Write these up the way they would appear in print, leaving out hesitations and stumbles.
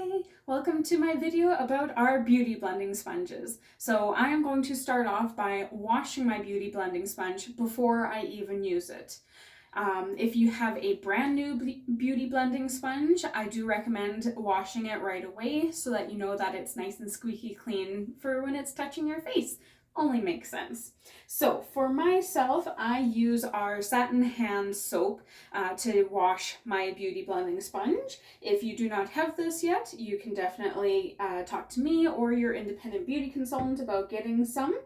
Hi! Welcome to my video about our beauty blending sponges. So I am going to start off by washing my beauty blending sponge before I even use it. If you have a brand new beauty blending sponge, I do recommend washing it right away so that you know that it's nice and squeaky clean for when it's touching your face. Only makes sense. So for myself, I use our satin hand soap to wash my beauty blending sponge. If you do not have this yet, you can definitely talk to me or your independent beauty consultant about getting some.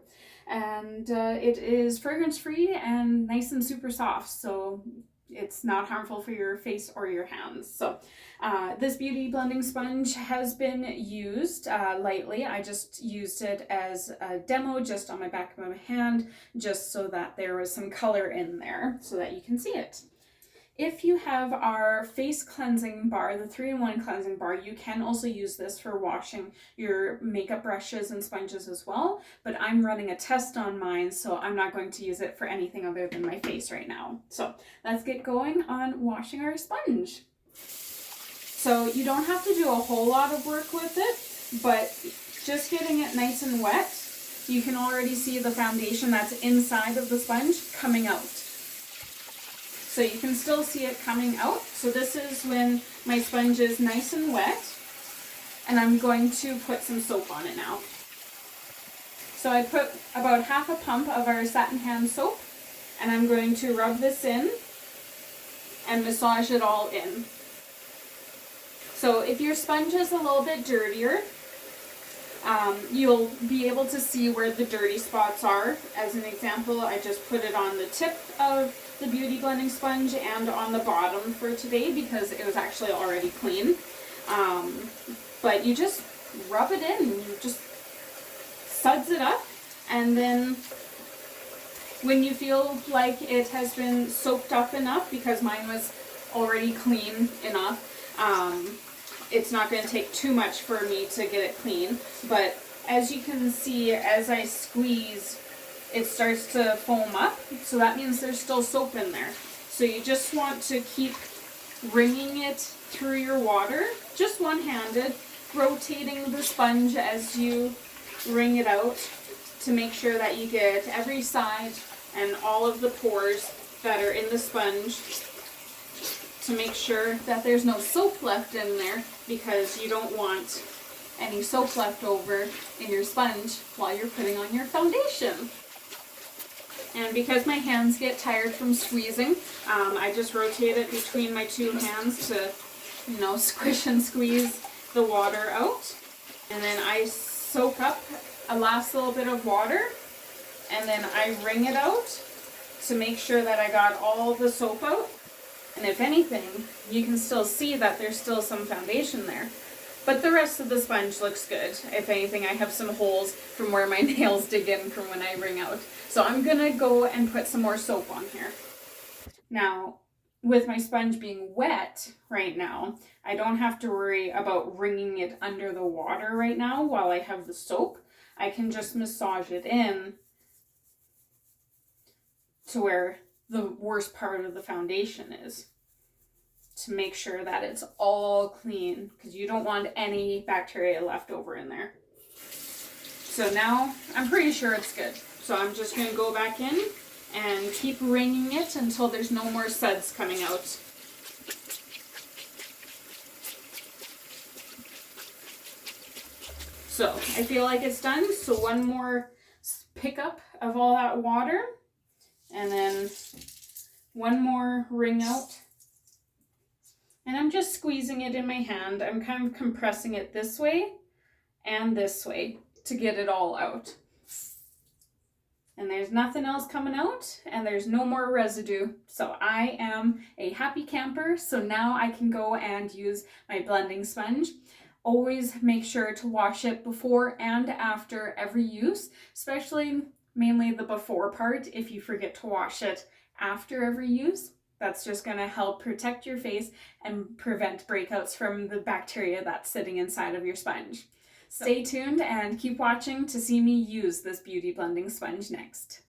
And it is fragrance free and nice and super soft, so it's not harmful for your face or your hands. So this beauty blending sponge has been used lightly. I just used it as a demo just on my back of my hand, just so that there was some color in there so that you can see it. If you have our face cleansing bar, the 3-in-1 cleansing bar, you can also use this for washing your makeup brushes and sponges as well, but I'm running a test on mine, so I'm not going to use it for anything other than my face right now. So let's get going on washing our sponge. So you don't have to do a whole lot of work with it, but just getting it nice and wet, you can already see the foundation that's inside of the sponge coming out. So you can still see it coming out. So this is when my sponge is nice and wet, and I'm going to put some soap on it now. So I put about half a pump of our satin hand soap, and I'm going to rub this in and massage it all in. So if your sponge is a little bit dirtier, you'll be able to see where the dirty spots are. As an example, I just put it on the tip of the beauty blending sponge and on the bottom for today because it was actually already clean. But you just rub it in, you just suds it up, and then when you feel like it has been soaked up enough, because mine was already clean enough, it's not going to take too much for me to get it clean, but as you can see, as I squeeze, it starts to foam up, so that means there's still soap in there. So you just want to keep wringing it through your water, just one-handed, rotating the sponge as you wring it out to make sure that you get every side and all of the pores that are in the sponge, to make sure that there's no soap left in there, because you don't want any soap left over in your sponge while you're putting on your foundation. And because my hands get tired from squeezing, I just rotate it between my two hands to, squish and squeeze the water out. And then I soak up a last little bit of water, and then I wring it out to make sure that I got all the soap out. And if anything, you can still see that there's still some foundation there. But the rest of the sponge looks good. If anything, I have some holes from where my nails dig in from when I wring out. So I'm gonna go and put some more soap on here. Now, with my sponge being wet right now, I don't have to worry about wringing it under the water right now while I have the soap. I can just massage it in to where the worst part of the foundation is, to make sure that it's all clean, because you don't want any bacteria left over in there. So now I'm pretty sure it's good. So I'm just going to go back in and keep wringing it until there's no more suds coming out. So I feel like it's done. So one more pickup of all that water, and then one more wring out. And I'm just squeezing it in my hand. I'm kind of compressing it this way and this way to get it all out. And there's nothing else coming out, and there's no more residue. So I am a happy camper. So now I can go and use my blending sponge. Always make sure to wash it before and after every use, especially mainly the before part. If you forget to wash it after every use, that's just going to help protect your face and prevent breakouts from the bacteria that's sitting inside of your sponge. Stay tuned and keep watching to see me use this beauty blending sponge next.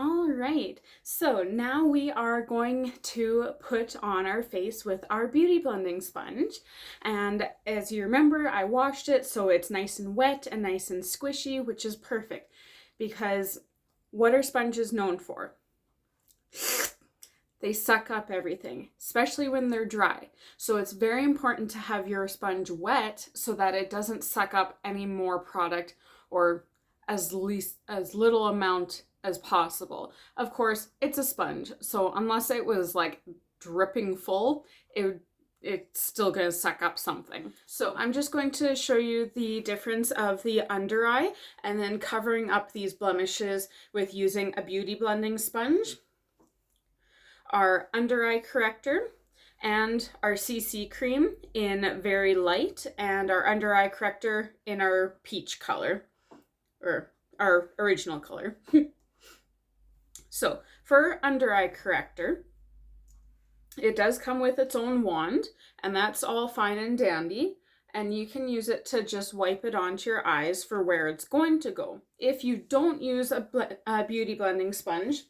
All right, so now we are going to put on our face with our beauty blending sponge. And as you remember, I washed it so it's nice and wet and nice and squishy, which is perfect because what are sponges known for? They suck up everything, especially when they're dry. So it's very important to have your sponge wet so that it doesn't suck up any more product or as little amount as possible. Of course, it's a sponge, so unless it was like dripping full, it's still gonna suck up something. So I'm just going to show you the difference of the under eye and then covering up these blemishes with using a beauty blending sponge, our under eye corrector, and our CC cream in very light, and our under eye corrector in our peach color, or our original color. So for under eye corrector, it does come with its own wand, and that's all fine and dandy, and you can use it to just wipe it onto your eyes for where it's going to go. If you don't use a beauty blending sponge,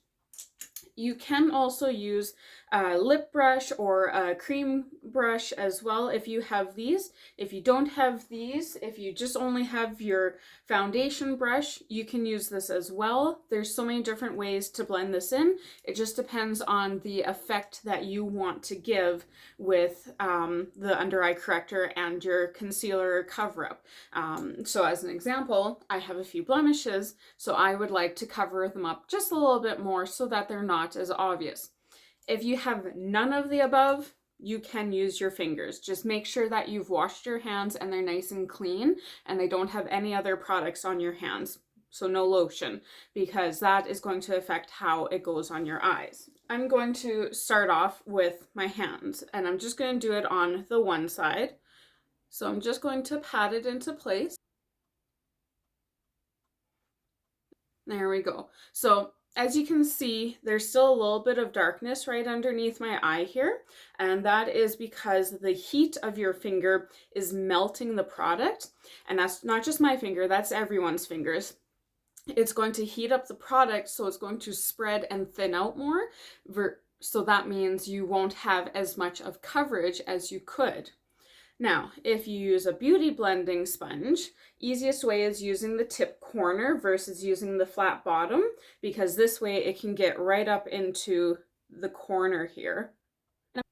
you can also use a lip brush or a cream brush as well if you have these. If you don't have these, if you just only have your foundation brush, you can use this as well. There's so many different ways to blend this in. It just depends on the effect that you want to give with the under eye corrector and your concealer cover-up. So as an example, I have a few blemishes, so I would like to cover them up just a little bit more so that they're not as obvious. If you have none of the above, you can use your fingers. Just make sure that you've washed your hands and they're nice and clean and they don't have any other products on your hands. So no lotion, because that is going to affect how it goes on your eyes. I'm going to start off with my hands, and I'm just going to do it on the one side. So I'm just going to pat it into place. There we go. So as you can see, there's still a little bit of darkness right underneath my eye here, and that is because the heat of your finger is melting the product, and that's not just my finger, that's everyone's fingers. It's going to heat up the product, so it's going to spread and thin out more, so that means you won't have as much of coverage as you could. Now, if you use a beauty blending sponge, easiest way is using the tip corner versus using the flat bottom, because this way it can get right up into the corner here.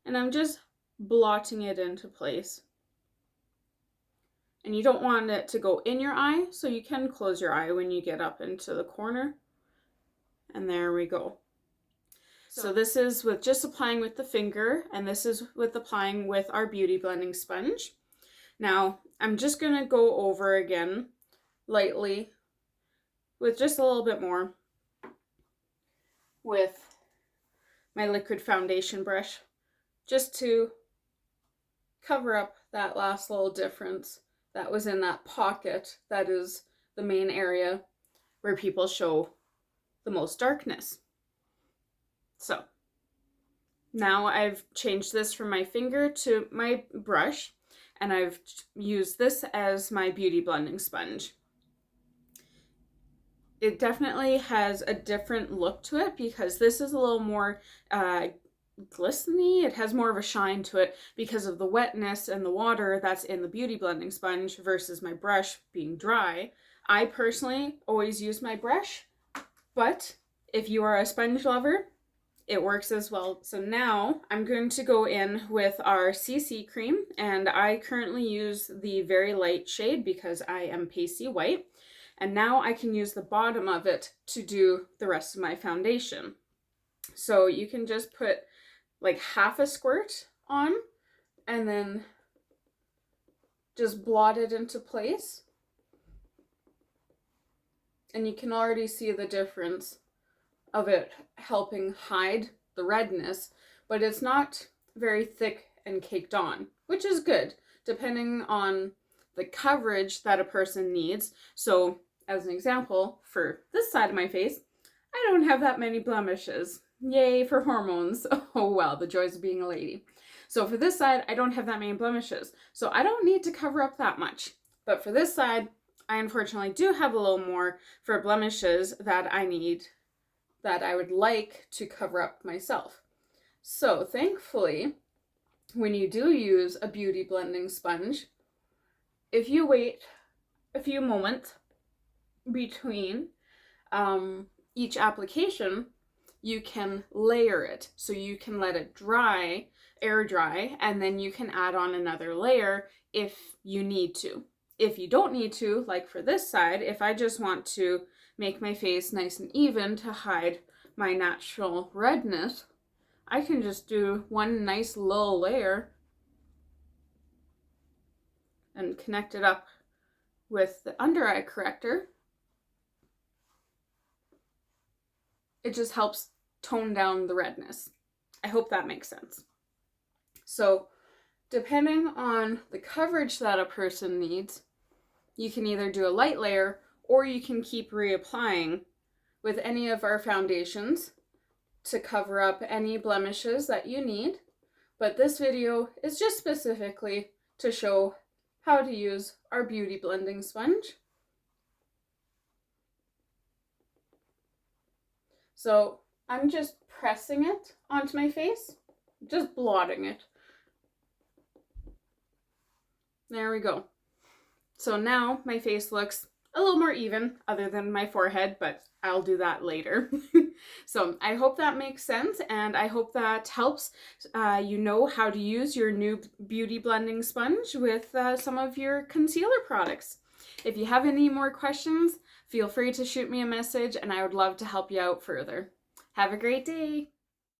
And I'm just blotting it into place. And you don't want it to go in your eye, so you can close your eye when you get up into the corner. And there we go. So this is with just applying with the finger, and this is with applying with our beauty blending sponge. Now, I'm just going to go over again lightly with just a little bit more with my liquid foundation brush, just to cover up that last little difference that was in that pocket that is the main area where people show the most darkness. So now I've changed this from my finger to my brush, and I've used this as my beauty blending sponge. It definitely has a different look to it because this is a little more glistening. It has more of a shine to it because of the wetness and the water that's in the beauty blending sponge versus my brush being dry. I personally always use my brush, but if you are a sponge lover, it works as well. So now I'm going to go in with our CC cream, and I currently use the very light shade because I am pasty white. And now I can use the bottom of it to do the rest of my foundation. So you can just put like half a squirt on and then just blot it into place. And you can already see the difference of it helping hide the redness, but it's not very thick and caked on, which is good depending on the coverage that a person needs. So as an example, for this side of my face, I don't have that many blemishes. Yay for hormones. Oh well, the joys of being a lady. So for this side, I don't have that many blemishes, so I don't need to cover up that much. But for this side, I unfortunately do have a little more for blemishes that I need that I would like to cover up myself. So thankfully, when you do use a beauty blending sponge, if you wait a few moments between each application, you can layer it. So you can let it dry, air dry, and then you can add on another layer if you need to. If you don't need to, like for this side, if I just want to make my face nice and even to hide my natural redness, I can just do one nice little layer and connect it up with the under eye corrector. It just helps tone down the redness. I hope that makes sense. So depending on the coverage that a person needs, you can either do a light layer or you can keep reapplying with any of our foundations to cover up any blemishes that you need. But this video is just specifically to show how to use our beauty blending sponge. So I'm just pressing it onto my face, just blotting it. There we go. So now my face looks a little more even, other than my forehead, but I'll do that later. So I hope that makes sense, and I hope that helps you know how to use your new beauty blending sponge with some of your concealer products. If you have any more questions, feel free to shoot me a message, and I would love to help you out further. Have a great day!